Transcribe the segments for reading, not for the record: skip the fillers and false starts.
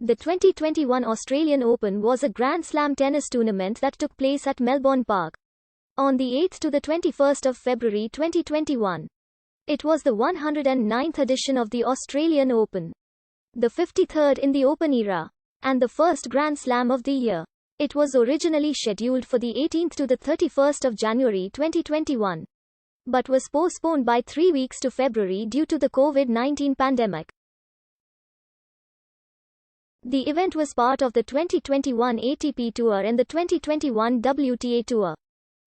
The 2021 Australian Open was a Grand Slam tennis tournament that took place at Melbourne Park on the 8th to the 21st of February 2021. It was the 109th edition of the Australian Open, the 53rd in the Open era, and the first Grand Slam of the year. It was originally scheduled for the 18th to the 31st of January 2021, but was postponed by 3 weeks to February due to the COVID-19 pandemic. The event was part of the 2021 ATP Tour and the 2021 WTA Tour.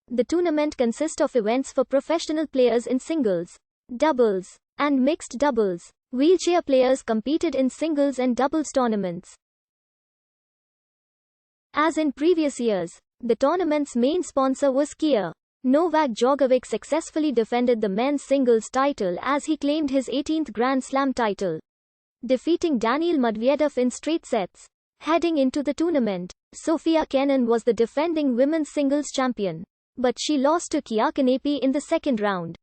The tournament consists of events for professional players in singles, doubles, and mixed doubles. Wheelchair players competed in singles and doubles tournaments. As in previous years, the tournament's main sponsor was Kia. Novak Djokovic successfully defended the men's singles title as he claimed his 18th Grand Slam title, defeating Daniil Medvedev in straight sets. Heading into the tournament, Sofia Kenin was the defending women's singles champion, but she lost to Kia Kanepi in the second round.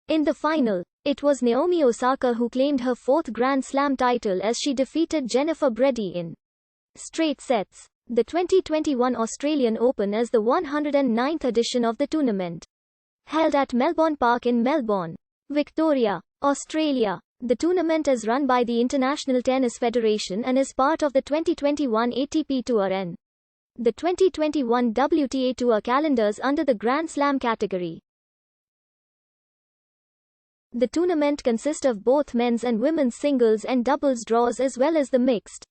In the final, it was Naomi Osaka who claimed her fourth Grand Slam title as she defeated Jennifer Brady in straight sets. The 2021 Australian Open is the 109th edition of the tournament, held at Melbourne Park in Melbourne, Victoria, Australia. The tournament is run by the International Tennis Federation and is part of the 2021 ATP Tour and the 2021 WTA Tour calendars under the Grand Slam category. The tournament consists of both men's and women's singles and doubles draws as well as the mixed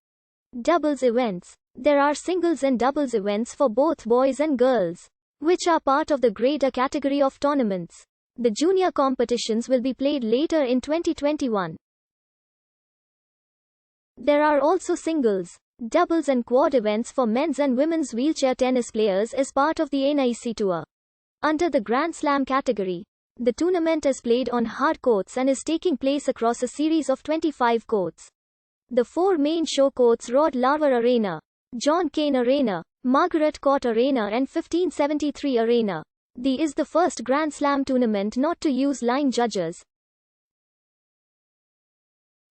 doubles events. There are singles and doubles events for both boys and girls, which are part of the Grade A category of tournaments. The junior competitions will be played later in 2021. There are also singles, doubles and quad events for men's and women's wheelchair tennis players as part of the NIC Tour. Under the Grand Slam category, the tournament is played on hard courts and is taking place across a series of 25 courts. The four main show courts Rod Laver Arena, John Cain Arena, Margaret Court Arena and 1573 Arena. The is the first Grand Slam tournament not to use line judges.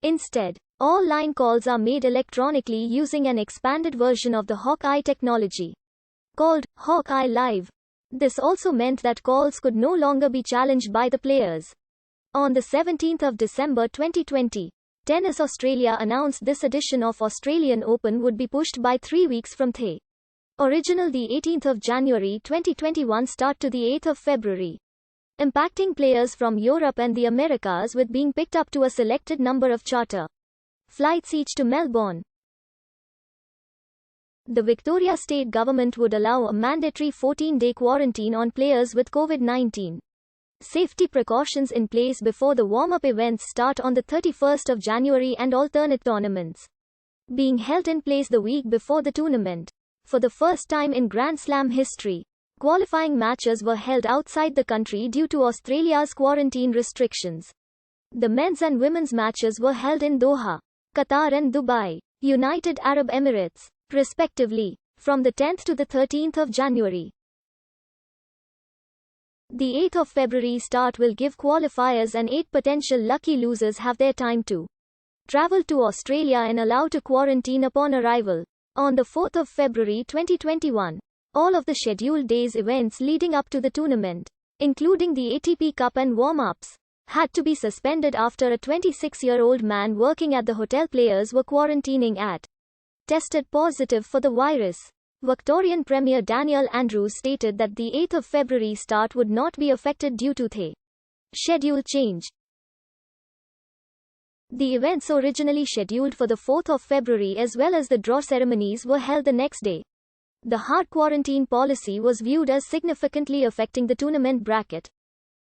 Instead, all line calls are made electronically using an expanded version of the Hawkeye technology, called Hawkeye Live. This also meant that calls could no longer be challenged by the players. On the 17th of December 2020, Tennis Australia announced this edition of Australian Open would be pushed by 3 weeks from the original the 18th of January 2021 start to the 8th of February, impacting players from Europe and the Americas with being picked up to a selected number of charter flights each to Melbourne. The Victoria State Government would allow a mandatory 14-day quarantine on players with COVID-19 safety precautions in place before the warm-up events start on the 31st of January and alternate tournaments being held in place the week before the tournament. For the first time in Grand Slam history, qualifying matches were held outside the country due to Australia's quarantine restrictions. The men's and women's matches were held in Doha, Qatar and Dubai, United Arab Emirates, respectively, from the 10th to the 13th of January. The 8th of February start will give qualifiers and 8 potential lucky losers have their time to travel to Australia and allow to quarantine upon arrival. On the 4th of February 2021, all of the scheduled days events leading up to the tournament, including the ATP Cup and warm-ups, had to be suspended after a 26-year-old man working at the hotel players were quarantining at tested positive for the virus. Victorian Premier Daniel Andrews stated that the 8th of February start would not be affected due to the schedule change. The events originally scheduled for the 4th of February as well as the draw ceremonies were held the next day. The hard quarantine policy was viewed as significantly affecting the tournament bracket,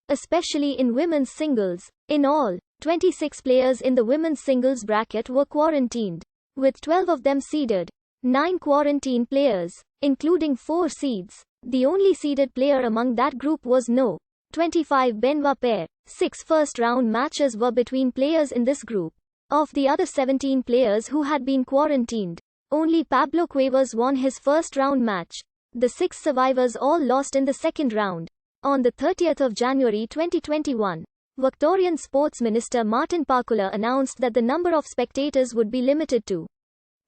especially in women's singles. In all, 26 players in the women's singles bracket were quarantined, with 12 of them seeded. 9 quarantine players, including 4 seeds. The only seeded player among that group was No. 25 Benoit Paire. 6 first-round matches were between players in this group. Of the other 17 players who had been quarantined, only Pablo Cuevas won his first-round match. The 6 survivors all lost in the second round. On the 30th of January 2021, Victorian Sports Minister Martin Pakula announced that the number of spectators would be limited to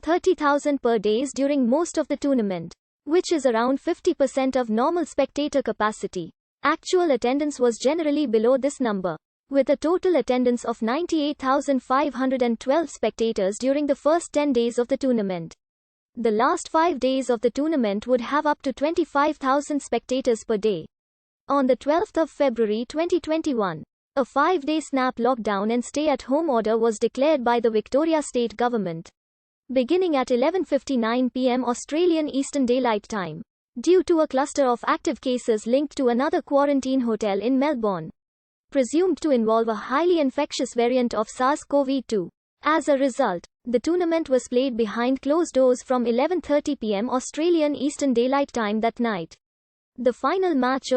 30,000 per day during most of the tournament, which is around 50% of normal spectator capacity. Actual attendance was generally below this number, with a total attendance of 98,512 spectators during the first 10 days of the tournament. The last 5 days of the tournament would have up to 25,000 spectators per day. On the 12th of February 2021, a 5-day snap lockdown and stay-at-home order was declared by the Victoria State Government, beginning at 11:59 p.m. Australian Eastern Daylight Time, due to a cluster of active cases linked to another quarantine hotel in Melbourne, presumed to involve a highly infectious variant of SARS-CoV-2. As a result, the tournament was played behind closed doors from 11:30 p.m. Australian Eastern Daylight Time that night. The final match,